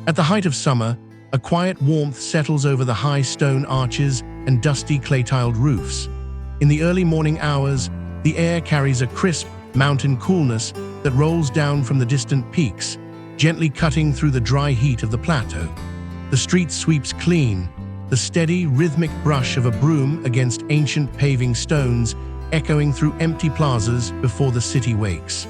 At the height of summer, a quiet warmth settles over the high stone arches and dusty clay-tiled roofs. In the early morning hours, the air carries a crisp, mountain coolness that rolls down from the distant peaks, gently cutting through the dry heat of the plateau. The street sweeps clean, the steady, rhythmic brush of a broom against ancient paving stones echoing through empty plazas before the city wakes.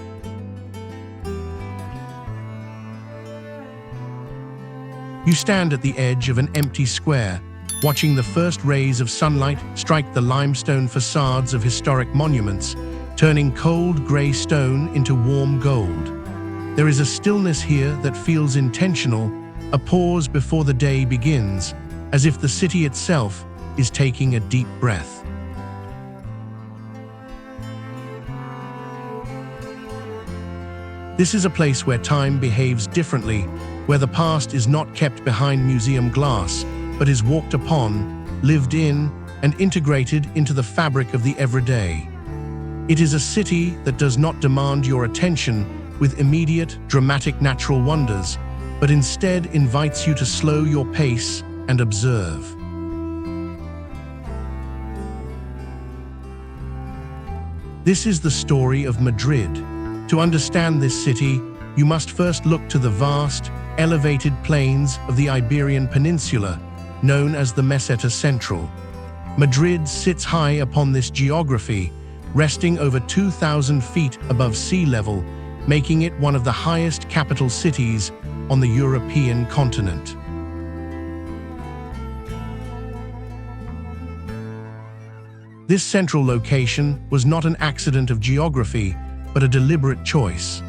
You stand at the edge of an empty square, watching the first rays of sunlight strike the limestone facades of historic monuments, turning cold grey stone into warm gold. There is a stillness here that feels intentional, a pause before the day begins, as if the city itself is taking a deep breath. This is a place where time behaves differently, where the past is not kept behind museum glass, but is walked upon, lived in, and integrated into the fabric of the everyday. It is a city that does not demand your attention with immediate, dramatic natural wonders, but instead invites you to slow your pace and observe. This is the story of Madrid. To understand this city, you must first look to the vast, elevated plains of the Iberian Peninsula, known as the Meseta Central. Madrid sits high upon this geography, resting over 2,000 feet above sea level, making it one of the highest capital cities on the European continent. This central location was not an accident of geography, but a deliberate choice.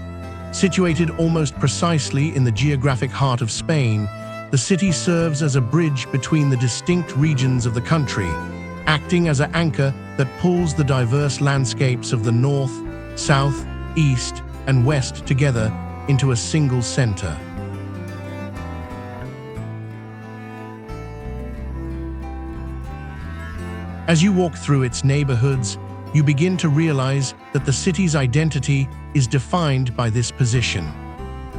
Situated almost precisely in the geographic heart of Spain, the city serves as a bridge between the distinct regions of the country, acting as an anchor that pulls the diverse landscapes of the north, south, east, and west together into a single center. As you walk through its neighborhoods, you begin to realize that the city's identity is defined by this position.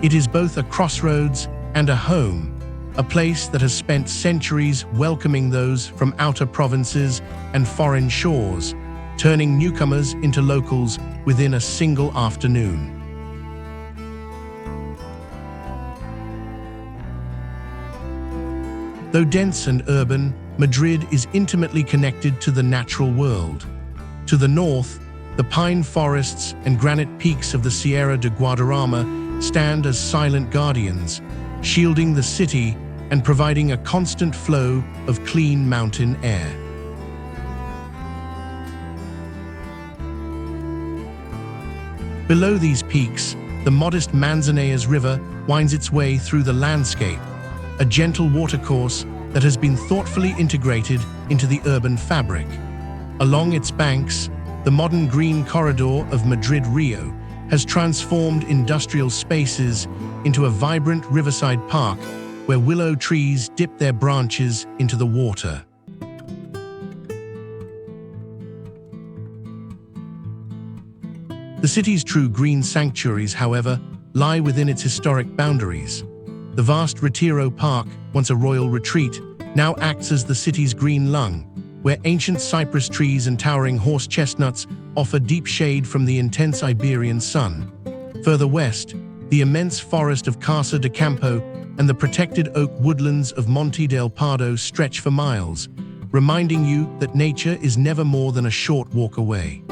It is both a crossroads and a home, a place that has spent centuries welcoming those from outer provinces and foreign shores, turning newcomers into locals within a single afternoon. Though dense and urban, Madrid is intimately connected to the natural world. To the north, the pine forests and granite peaks of the Sierra de Guadarrama stand as silent guardians, shielding the city and providing a constant flow of clean mountain air. Below these peaks, the modest Manzanares River winds its way through the landscape, a gentle watercourse that has been thoughtfully integrated into the urban fabric. Along its banks, the modern green corridor of Madrid-Rio has transformed industrial spaces into a vibrant riverside park where willow trees dip their branches into the water. The city's true green sanctuaries, however, lie within its historic boundaries. The vast Retiro Park, once a royal retreat, now acts as the city's green lung, where ancient cypress trees and towering horse chestnuts offer deep shade from the intense Iberian sun. Further west, the immense forest of Casa de Campo and the protected oak woodlands of Monte del Pardo stretch for miles, reminding you that nature is never more than a short walk away.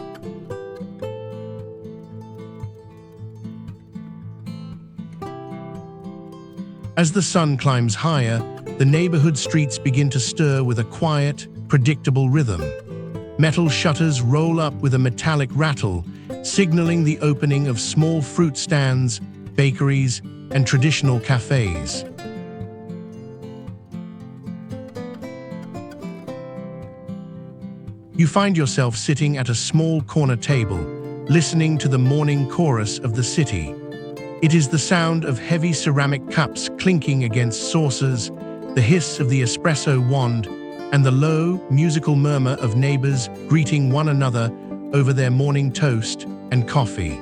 As the sun climbs higher, the neighborhood streets begin to stir with a quiet, predictable rhythm. Metal shutters roll up with a metallic rattle, signaling the opening of small fruit stands, bakeries, and traditional cafes. You find yourself sitting at a small corner table, listening to the morning chorus of the city. It is the sound of heavy ceramic cups clinking against saucers, the hiss of the espresso wand, and the low, musical murmur of neighbors greeting one another over their morning toast and coffee.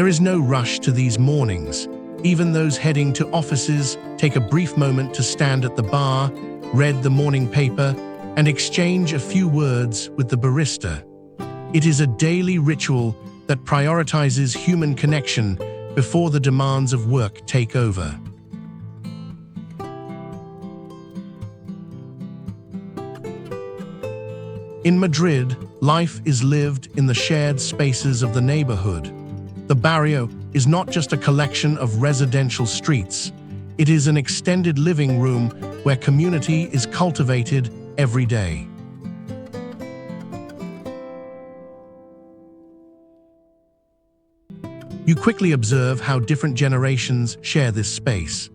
There is no rush to these mornings. Even those heading to offices take a brief moment to stand at the bar, read the morning paper, and exchange a few words with the barista. It is a daily ritual that prioritizes human connection before the demands of work take over. In Madrid, life is lived in the shared spaces of the neighborhood. The Barrio is not just a collection of residential streets. It is an extended living room where community is cultivated every day. You quickly observe how different generations share this space.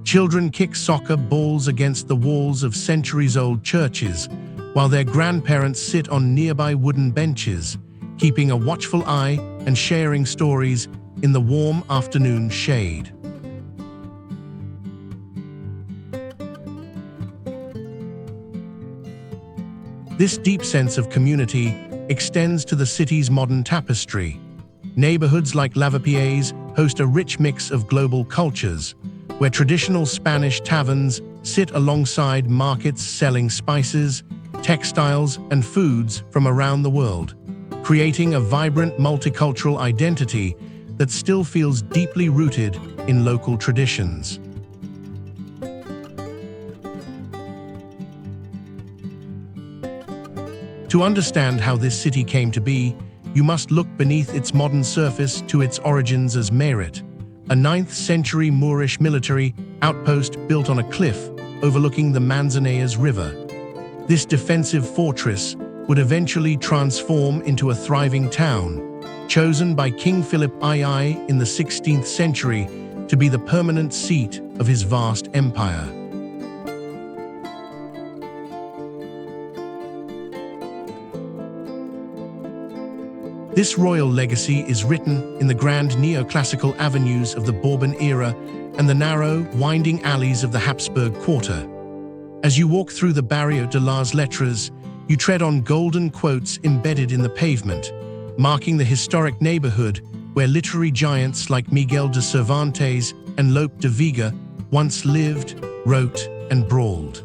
Children kick soccer balls against the walls of centuries-old churches, while their grandparents sit on nearby wooden benches, keeping a watchful eye and sharing stories in the warm afternoon shade. This deep sense of community extends to the city's modern tapestry. Neighborhoods like Lavapiés host a rich mix of global cultures, where traditional Spanish taverns sit alongside markets selling spices, textiles, and foods from around the world, creating a vibrant multicultural identity that still feels deeply rooted in local traditions. To understand how this city came to be, you must look beneath its modern surface to its origins as Madrid, a 9th-century Moorish military outpost built on a cliff overlooking the Manzanares River. This defensive fortress would eventually transform into a thriving town, chosen by King Philip II in the 16th century to be the permanent seat of his vast empire. This royal legacy is written in the grand neoclassical avenues of the Bourbon era and the narrow, winding alleys of the Habsburg Quarter. As you walk through the Barrio de las Letras, you tread on golden quotes embedded in the pavement, marking the historic neighborhood where literary giants like Miguel de Cervantes and Lope de Vega once lived, wrote, and brawled.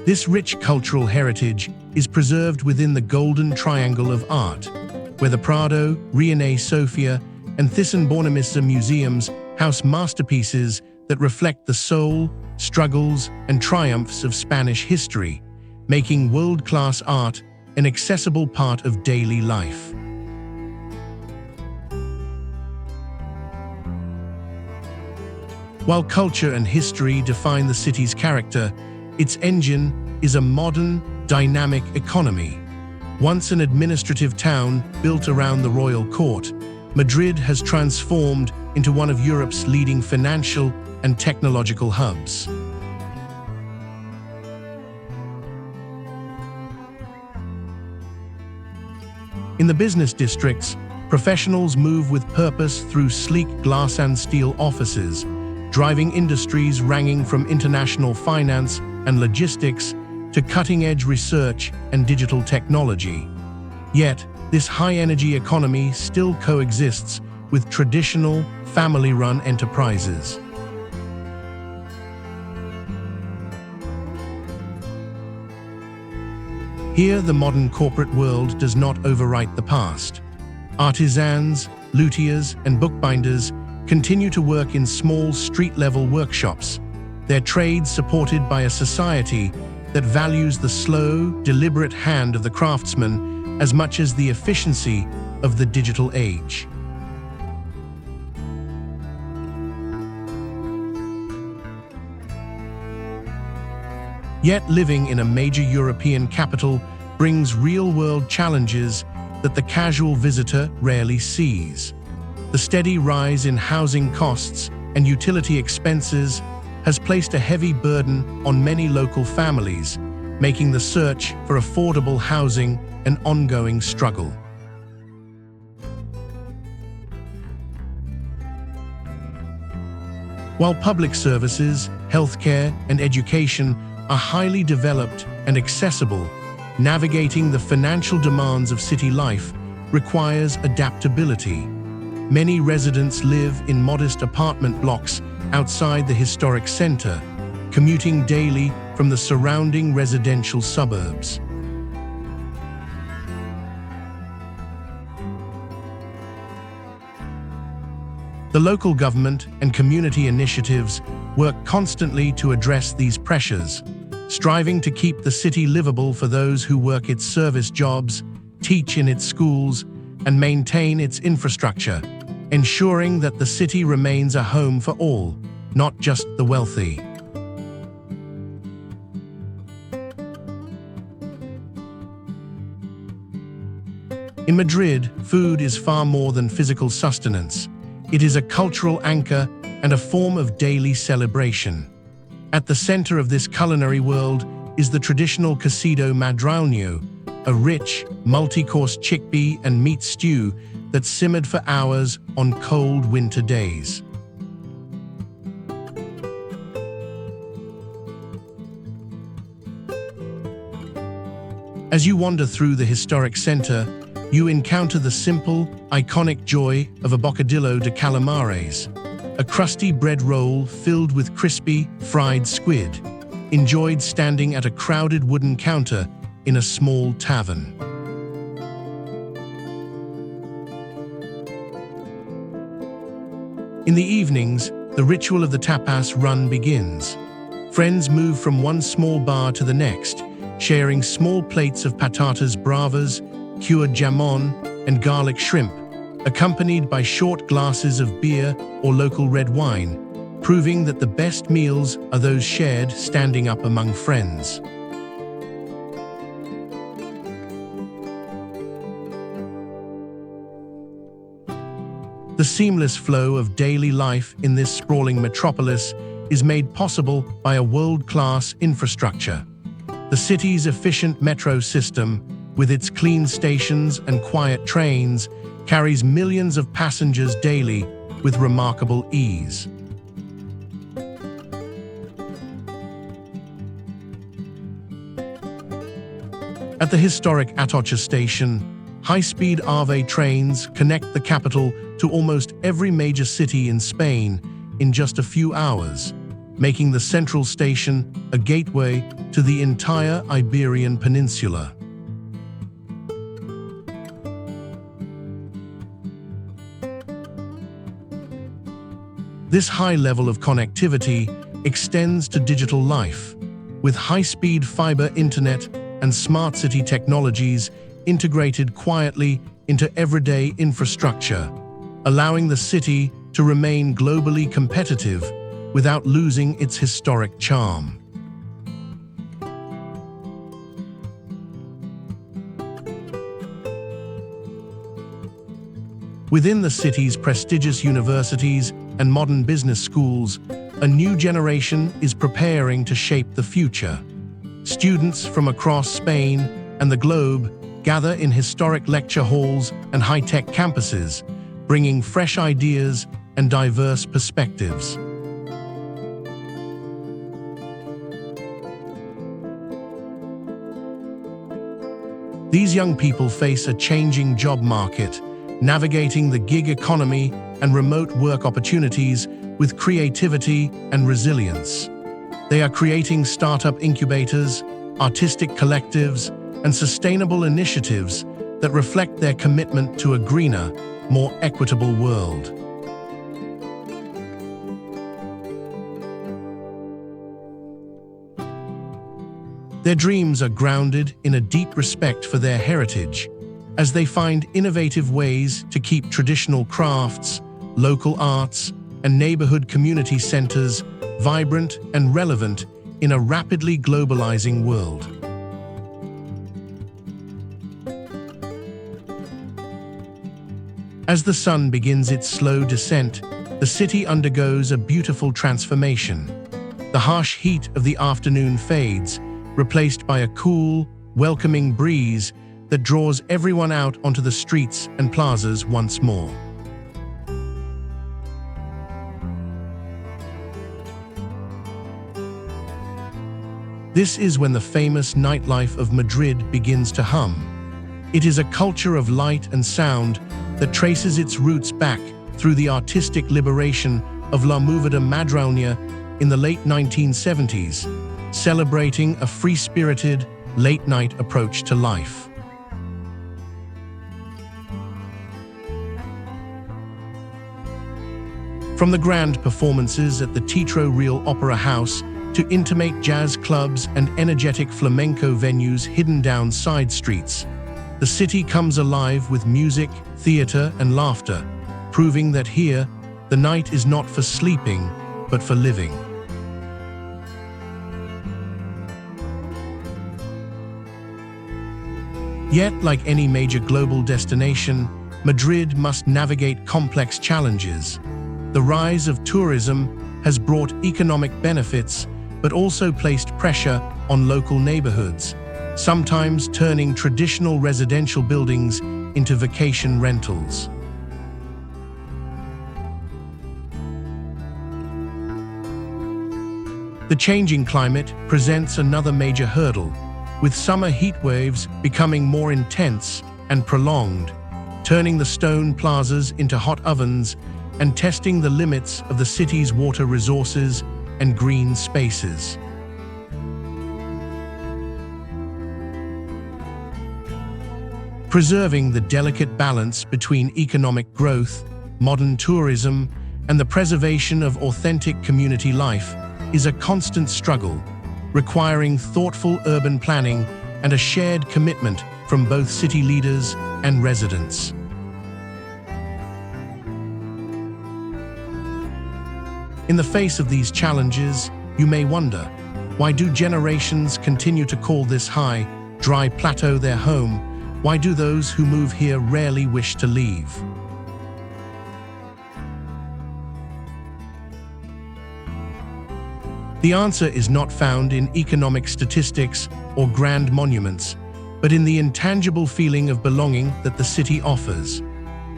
This rich cultural heritage is preserved within the Golden Triangle of Art, where the Prado, Reina Sofia, and Thyssen-Bornemisza museums house masterpieces that reflect the soul, struggles, and triumphs of Spanish history, making world-class art an accessible part of daily life. While culture and history define the city's character, its engine is a modern, dynamic economy. Once an administrative town built around the royal court, Madrid has transformed into one of Europe's leading financial and technological hubs. In the business districts, professionals move with purpose through sleek glass and steel offices, driving industries ranging from international finance and logistics to cutting-edge research and digital technology. Yet, this high-energy economy still coexists with traditional, family-run enterprises. Here, the modern corporate world does not overwrite the past. Artisans, luthiers, and bookbinders continue to work in small street-level workshops, their trades supported by a society that values the slow, deliberate hand of the craftsman as much as the efficiency of the digital age. Yet living in a major European capital brings real-world challenges that the casual visitor rarely sees. The steady rise in housing costs and utility expenses has placed a heavy burden on many local families, making the search for affordable housing an ongoing struggle. While public services, healthcare, and education are highly developed and accessible, navigating the financial demands of city life requires adaptability. Many residents live in modest apartment blocks outside the historic center, commuting daily from the surrounding residential suburbs. The local government and community initiatives work constantly to address these pressures, striving to keep the city livable for those who work its service jobs, teach in its schools, and maintain its infrastructure, ensuring that the city remains a home for all, not just the wealthy. In Madrid, food is far more than physical sustenance. It is a cultural anchor and a form of daily celebration. At the center of this culinary world is the traditional cocido madrileño, a rich, multi-course chickpea and meat stew that simmered for hours on cold winter days. As you wander through the historic center, you encounter the simple, iconic joy of a bocadillo de calamares, a crusty bread roll filled with crispy, fried squid, enjoyed standing at a crowded wooden counter in a small tavern. In the evenings, the ritual of the tapas run begins. Friends move from one small bar to the next, sharing small plates of patatas bravas, cured jamon, and garlic shrimp, accompanied by short glasses of beer or local red wine, proving that the best meals are those shared standing up among friends. The seamless flow of daily life in this sprawling metropolis is made possible by a world-class infrastructure. The city's efficient metro system, with its clean stations and quiet trains, carries millions of passengers daily with remarkable ease. At the historic Atocha station, high-speed AVE trains connect the capital to almost every major city in Spain in just a few hours, making the central station a gateway to the entire Iberian Peninsula. This high level of connectivity extends to digital life, with high-speed fiber internet and smart city technologies integrated quietly into everyday infrastructure, allowing the city to remain globally competitive without losing its historic charm. Within the city's prestigious universities and modern business schools, a new generation is preparing to shape the future. Students from across Spain and the globe gather in historic lecture halls and high-tech campuses, bringing fresh ideas and diverse perspectives. These young people face a changing job market, navigating the gig economy and remote work opportunities with creativity and resilience. They are creating startup incubators, artistic collectives, and sustainable initiatives that reflect their commitment to a greener, more equitable world. Their dreams are grounded in a deep respect for their heritage, as they find innovative ways to keep traditional crafts, local arts, and neighborhood community centers vibrant and relevant in a rapidly globalizing world. As the sun begins its slow descent, the city undergoes a beautiful transformation. The harsh heat of the afternoon fades, replaced by a cool, welcoming breeze that draws everyone out onto the streets and plazas once more. This is when the famous nightlife of Madrid begins to hum. It is a culture of light and sound that traces its roots back through the artistic liberation of La Movida Madrileña in the late 1970s, celebrating a free-spirited, late-night approach to life. From the grand performances at the Teatro Real Opera House to intimate jazz clubs and energetic flamenco venues hidden down side streets, the city comes alive with music, theater, and laughter, proving that here, the night is not for sleeping, but for living. Yet, like any major global destination, Madrid must navigate complex challenges. The rise of tourism has brought economic benefits, but also placed pressure on local neighborhoods, sometimes turning traditional residential buildings into vacation rentals. The changing climate presents another major hurdle, with summer heat waves becoming more intense and prolonged, turning the stone plazas into hot ovens and testing the limits of the city's water resources and green spaces. Preserving the delicate balance between economic growth, modern tourism, and the preservation of authentic community life is a constant struggle, requiring thoughtful urban planning and a shared commitment from both city leaders and residents. In the face of these challenges, you may wonder, why do generations continue to call this high, dry plateau their home? Why do those who move here rarely wish to leave? The answer is not found in economic statistics or grand monuments, but in the intangible feeling of belonging that the city offers.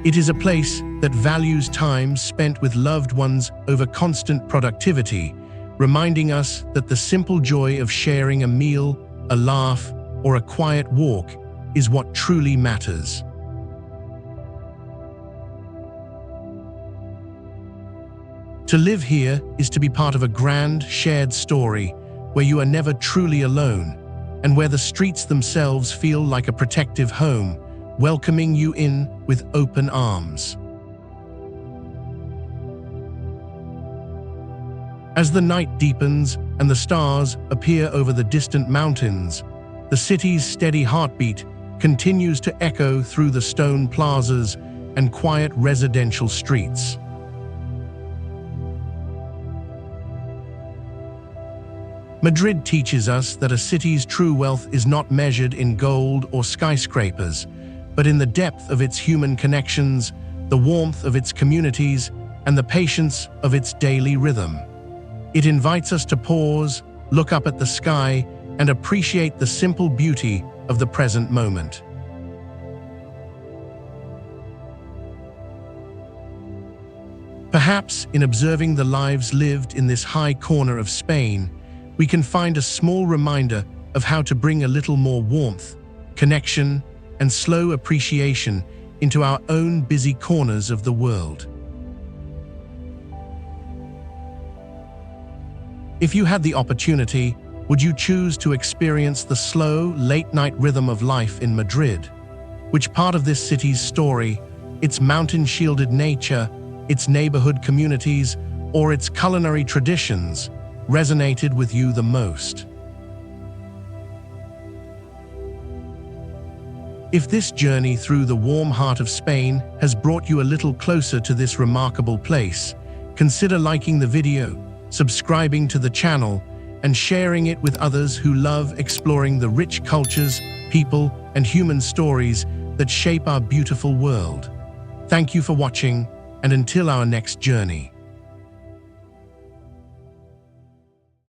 It is a place that values time spent with loved ones over constant productivity, reminding us that the simple joy of sharing a meal, a laugh, or a quiet walk is what truly matters. To live here is to be part of a grand, shared story where you are never truly alone, and where the streets themselves feel like a protective home, welcoming you in with open arms. As the night deepens and the stars appear over the distant mountains, the city's steady heartbeat continues to echo through the stone plazas and quiet residential streets. Madrid teaches us that a city's true wealth is not measured in gold or skyscrapers, but in the depth of its human connections, the warmth of its communities, and the patience of its daily rhythm. It invites us to pause, look up at the sky, and appreciate the simple beauty of the present moment. Perhaps in observing the lives lived in this high corner of Spain, we can find a small reminder of how to bring a little more warmth, connection, and slow appreciation into our own busy corners of the world. If you had the opportunity, would you choose to experience the slow, late-night rhythm of life in Madrid? Which part of this city's story, its mountain-shielded nature, its neighborhood communities, or its culinary traditions, resonated with you the most? If this journey through the warm heart of Spain has brought you a little closer to this remarkable place, consider liking the video, subscribing to the channel, and sharing it with others who love exploring the rich cultures, people, and human stories that shape our beautiful world. Thank you for watching, and until our next journey.